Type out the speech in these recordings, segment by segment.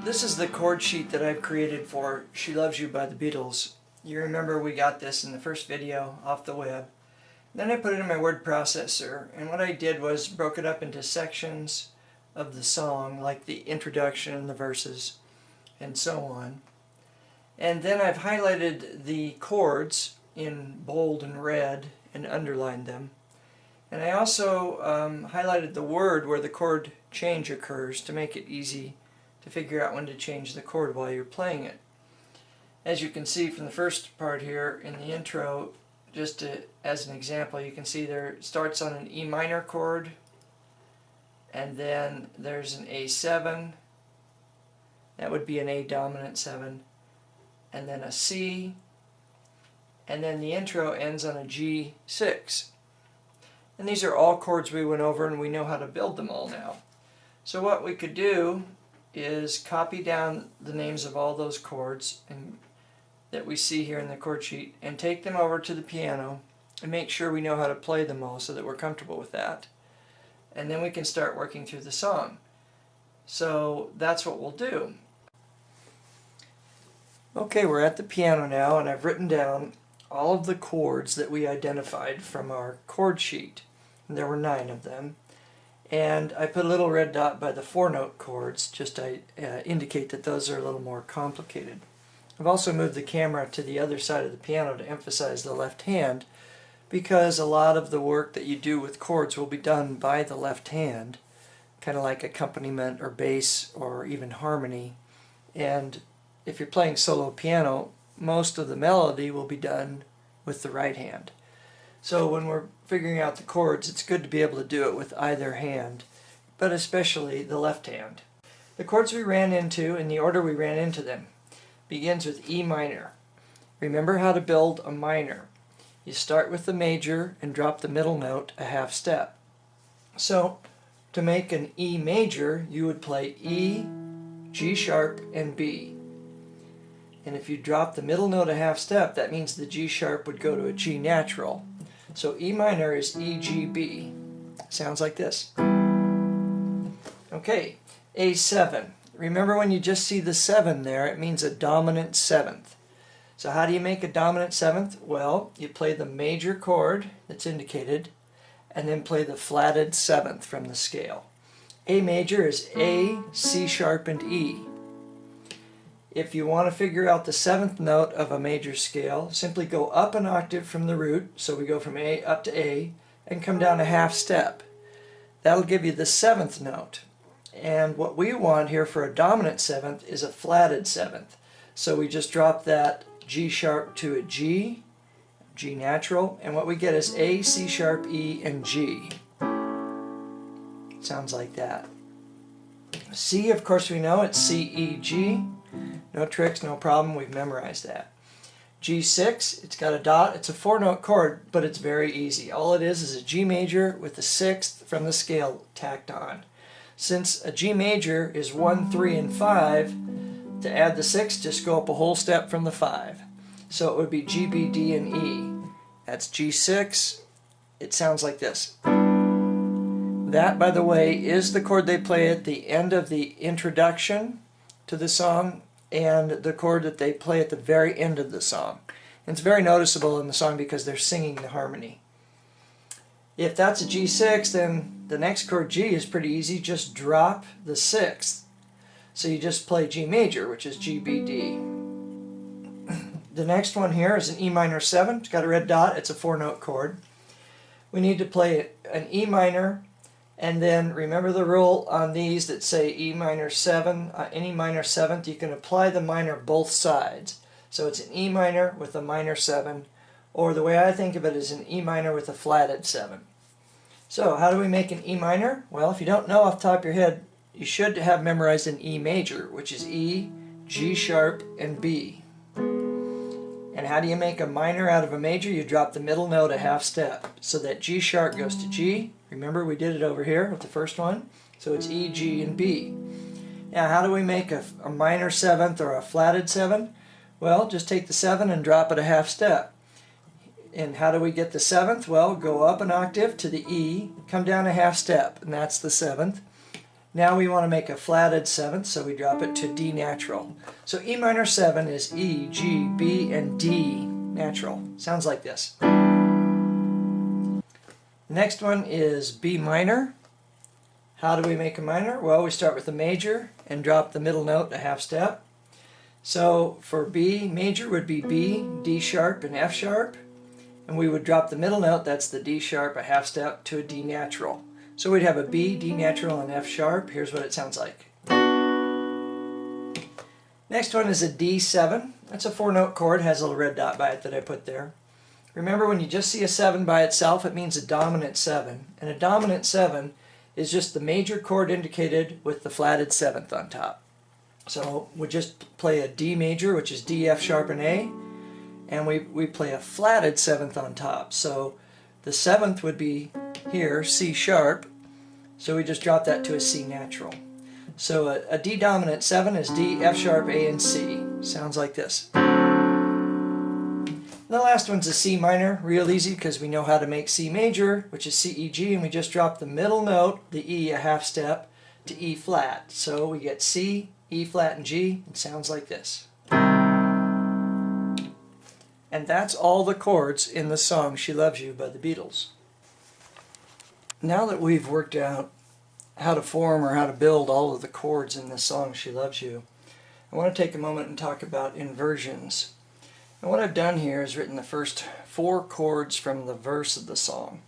This is the chord sheet that I've created for She Loves You by the Beatles. You remember we got this in the first video off the web. Then I put it in my word processor, and what I did was broke it up into sections of the song, like the introduction, the verses, and so on. And then I've highlighted the chords in bold and red and underlined them. And I also highlighted the word where the chord change occurs to make it easy to figure out when to change the chord while you're playing it. As you can see from the first part here in the intro, as an example, you can see there it starts on an E minor chord, and then there's an A7, that would be an A dominant 7, and then a C, and then the intro ends on a G6. And these are all chords we went over, and we know how to build them all now. So what we could do is copy down the names of all those chords that we see here in the chord sheet and take them over to the piano and make sure we know how to play them all so that we're comfortable with that. And then we can start working through the song. So that's what we'll do. Okay, we're at the piano now, and I've written down all of the chords that we identified from our chord sheet. And there were 9 of them. And I put a little red dot by the 4-note chords just to indicate that those are a little more complicated. I've also moved the camera to the other side of the piano to emphasize the left hand, because a lot of the work that you do with chords will be done by the left hand, kind of like accompaniment or bass or even harmony. And if you're playing solo piano, most of the melody will be done with the right hand. So when we're figuring out the chords, it's good to be able to do it with either hand, but especially the left hand. The chords we ran into, in the order we ran into them, begins with E minor. Remember how to build a minor. You start with the major and drop the middle note a half step. So to make an E major, you would play E, G sharp, and B. And if you drop the middle note a half step, that means the G sharp would go to a G natural. So E minor is E, G, B. Sounds like this. Okay, A7. Remember when you just see the 7 there, it means a dominant 7th. So how do you make a dominant 7th? Well, you play the major chord that's indicated, and then play the flatted 7th from the scale. A major is A, C sharp, and E. If you want to figure out the 7th note of a major scale, simply go up an octave from the root, so we go from A up to A, and come down a half step. That'll give you the 7th note. And what we want here for a dominant 7th is a flatted 7th. So we just drop that G sharp to a G, G natural, and what we get is A, C sharp, E, and G. Sounds like that. C, of course we know, it's C, E, G. No tricks, no problem, we've memorized that. G6, it's got a dot, it's a 4-note chord, but it's very easy. All it is a G major with the 6th from the scale tacked on. Since a G major is 1, 3, and 5, to add the 6, just go up a whole step from the 5. So it would be G, B, D, and E. That's G6. It sounds like this. That, by the way, is the chord they play at the end of the introduction to the song, and the chord that they play at the very end of the song. And it's very noticeable in the song because they're singing the harmony. If that's a G6, then the next chord G is pretty easy. Just drop the 6th. So you just play G major, which is G, B, D. The next one here is an E minor 7. It's got a red dot. It's a 4-note chord. We need to play an E minor, and then remember the rule on these that say E minor 7, any minor 7th, you can apply the minor both sides. So it's an E minor with a minor 7, or the way I think of it is an E minor with a flatted 7. So how do we make an E minor? Well, if you don't know off the top of your head, you should have memorized an E major, which is E, G sharp, and B. And how do you make a minor out of a major? You drop the middle note a half step. So that G sharp goes to G. Remember we did it over here with the first one. So it's E, G, and B. Now how do we make a minor 7th or a flatted 7? Well, just take the 7 and drop it a half step. And how do we get the 7th? Well, go up an octave to the E, come down a half step, and that's the 7th. Now we want to make a flatted seventh, so we drop it to D natural. So E minor 7 is E, G, B, and D natural. Sounds like this. The next one is B minor. How do we make a minor? Well, we start with the major and drop the middle note a half step. So for B, major would be B, D sharp, and F sharp. And we would drop the middle note, that's the D sharp, a half step to a D natural. So we'd have a B, D natural, and F sharp. Here's what it sounds like. Next one is a D7. That's a 4-note chord, has a little red dot by it that I put there. Remember, when you just see a 7 by itself, it means a dominant 7. And a dominant 7 is just the major chord indicated with the flatted 7th on top. So we just play a D major, which is D, F sharp, and A. And we play a flatted 7th on top. So the 7th would be here, C sharp, so we just drop that to a C natural. So a D dominant 7 is D, F sharp, A, and C. Sounds like this. The last one's a C minor, real easy because we know how to make C major, which is C, E, G, and we just drop the middle note, the E, a half step, to E flat. So we get C, E flat, and G. It sounds like this. And that's all the chords in the song She Loves You by the Beatles. Now that we've worked out how to form or how to build all of the chords in this song She Loves You, I want to take a moment and talk about inversions. And what I've done here is written the first 4 chords from the verse of the song.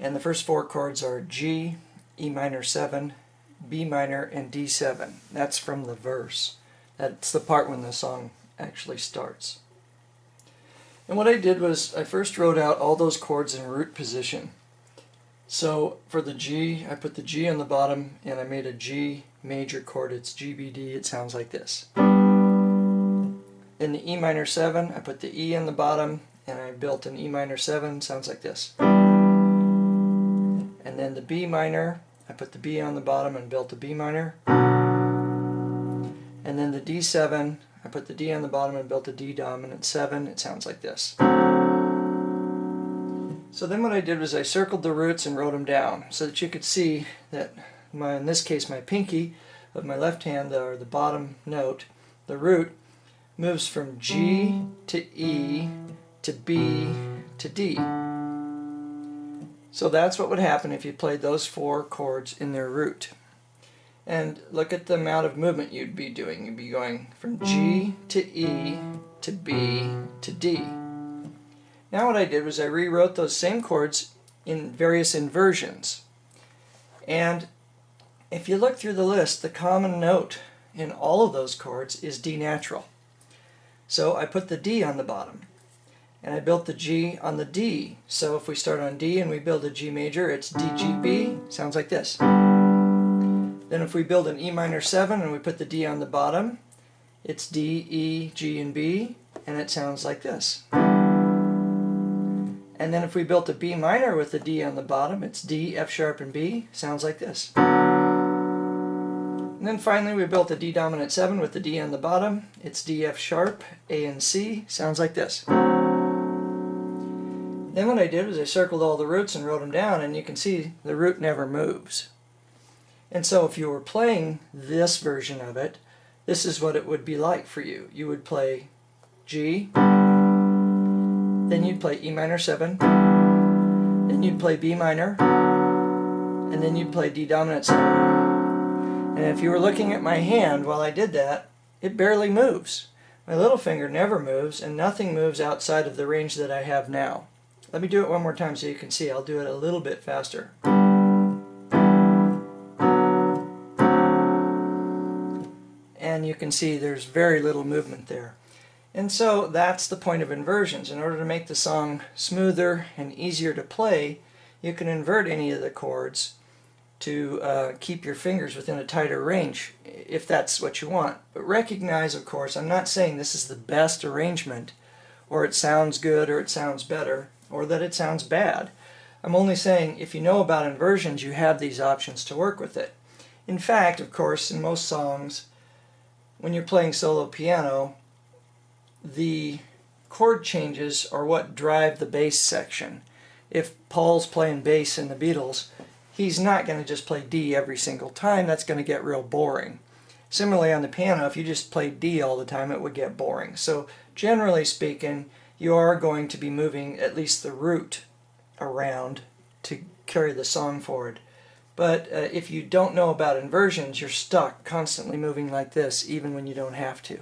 And the first 4 chords are G, E minor 7, B minor, and D7. That's from the verse. That's the part when the song actually starts. And what I did was I first wrote out all those chords in root position. So for the G, I put the G on the bottom and I made a G major chord. It's G, B, D. It sounds like this. In the E minor 7, I put the E on the bottom and I built an E minor 7. Sounds like this. And then the B minor, I put the B on the bottom and built a B minor. And then the D7, I put the D on the bottom and built a D dominant 7. It sounds like this. So then what I did was I circled the roots and wrote them down so that you could see that in this case my pinky of my left hand, or the bottom note, the root, moves from G to E to B to D. So that's what would happen if you played those 4 chords in their root. And look at the amount of movement you'd be doing. You'd be going from G to E to B to D. Now what I did was I rewrote those same chords in various inversions. And if you look through the list, the common note in all of those chords is D natural. So I put the D on the bottom. And I built the G on the D. So if we start on D and we build a G major, it's D, G, B. Sounds like this. Then if we build an E minor 7 and we put the D on the bottom, it's D, E, G, and B. And it sounds like this. And then if we built a B minor with the D on the bottom, it's D, F sharp, and B. Sounds like this. And then finally we built a D dominant 7 with the D on the bottom. It's D, F sharp, A, and C. Sounds like this. Then what I did was I circled all the roots and wrote them down, and you can see the root never moves. And so if you were playing this version of it, this is what it would be like for you. You would play G, then you'd play E minor 7, then you'd play B minor, and then you'd play D dominant 7. And if you were looking at my hand while I did that, it barely moves. My little finger never moves, and nothing moves outside of the range that I have now. Let me do it one more time so you can see. I'll do it a little bit faster. And you can see there's very little movement there. And so that's the point of inversions. In order to make the song smoother and easier to play, you can invert any of the chords to keep your fingers within a tighter range, if that's what you want. But recognize, of course, I'm not saying this is the best arrangement, or it sounds good, or it sounds better, or that it sounds bad. I'm only saying if you know about inversions, you have these options to work with it. In fact, of course, in most songs, when you're playing solo piano, the chord changes are what drive the bass section. If Paul's playing bass in the Beatles, he's not going to just play D every single time. That's going to get real boring. Similarly on the piano, if you just played D all the time, it would get boring. So generally speaking, you are going to be moving at least the root around to carry the song forward. But if you don't know about inversions, you're stuck constantly moving like this, even when you don't have to.